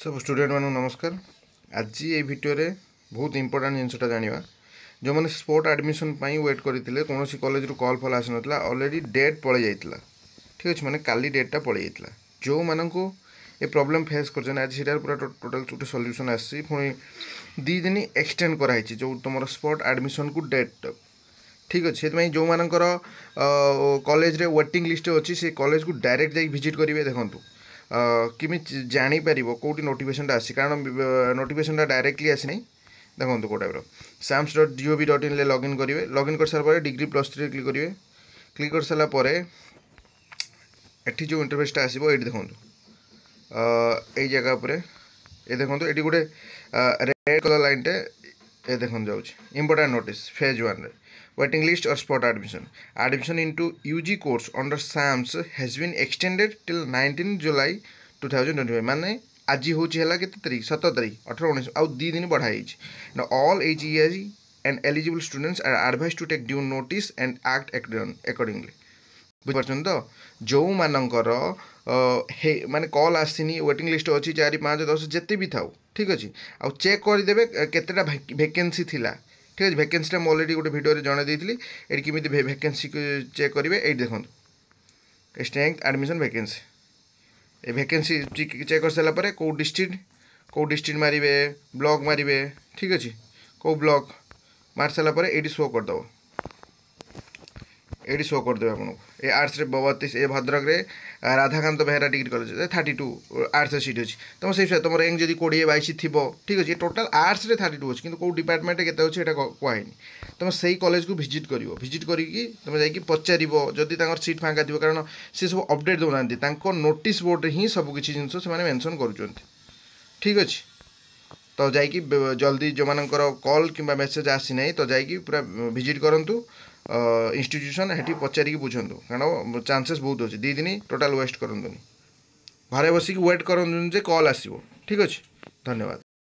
सब स्टूडेंट मानू नमस्कार। आज ये वीडियो रे बहुत इंपोर्टेंट जिनसटा जानिबा। जो मैंने स्पोर्ट एडमिशन पाई वेट करते कौन कॉलेज रू कॉल फल आसी नाला ऑलरेडी डेट पलि जाइतिला। ठीक अच्छे, मैंने काली डेटा पलि जाइतिला। जो मानू ये प्रॉब्लम फेस कर आज सीटार पूरा टोटल गोटे सॉल्यूशन आसी पुणी 2 दिन एक्सटेंड कराई जो तुम स्पोर्ट एडमिशन को डेट। ठीक अच्छे, से जो मानकर कॉलेज रे वेटिंग लिस्ट अच्छी से कॉलेज को डायरेक्ट जाई विजिट करेंगे। देखो किमी जापर कौटी नोटिफिकेशन आसी, कारण नोटिफिकेशन डायरेक्टली आसी नहीं। देखो कौ टाइप sams.gov.in लॉगिन करेंगे। लॉगिन कर सारा डिग्री +3 क्लिक करेंगे। क्लिक कर सारापर एठी जो इंटरफेसटा आसो ये देखो यही जगह पर ये देखो ये गोटे रेड कलर लाइन टे ये देखो जाऊँ important notice phase 1 waiting list और spot admission into UG course under SAMS has been extended till 19 July 2025। माने आज हूँ के तारीख 17 तारीख 18 19 आउ 2 दिन बढ़ाई। All as and eligible students are advised to take due notice and act accordingly. बुझिपार्छन तो जो मानकर माने कॉल आसनी वेटिंग लिस्ट अच्छी 4 5 10 जिते भी थाउ। ठीक अच्छे, आउ चेक करदेवे केतेटा वैकेंसी थिला। ठीक है, वैकेंसी मुझे अलरेडी गोटे वीडियो रे जणाई देइथिली। एटी किमिति वैकेंसी चेक करेंगे। ये देखो स्ट्रेंथ एडमिशन वैकेंसी ये वैकेंसी चेक कर सारापर कौ डिस्ट्रिक्ट मारे ब्लॉक मारे। ठीक अच्छे, कौ ब्लॉक मार सारापर ये शो करदेव। ये शो करदे आपको ये आर्ट्स रे 32 ए भद्रक रे Radhakant Behera degree college 32 arts seat अच्छी। तुम से तुम रैंक जब 20 22 थी। ठीक अच्छे, टोटाल आर्ट्स रे 32 अच्छी, कौ डिपार्टमेंट के अच्छे कहनी। तुम से कॉलेज को विजिट करी तुम जाकि पचार जदि सीट फाँका थी, कारण सी सब अपडेट दौना नोटिस बोर्ड ही सबकि जिन से मेनसन कर। ठीक अच्छे, तो जाकि जल्दी जो मानकर कॉल कि मेसेज आसी ना तो जाकि पूरा विजिट करूँ इंस्टीट्यूशन हेटी पचारिक बुझंतु, कारण चांसेस बहुत अच्छे। 2 दिन टोटाल वेस्ट करंतुनी, घरे बसिक वेट करंतुनी जे कॉल आसीबो। ठीक अच्छे, धन्यवाद।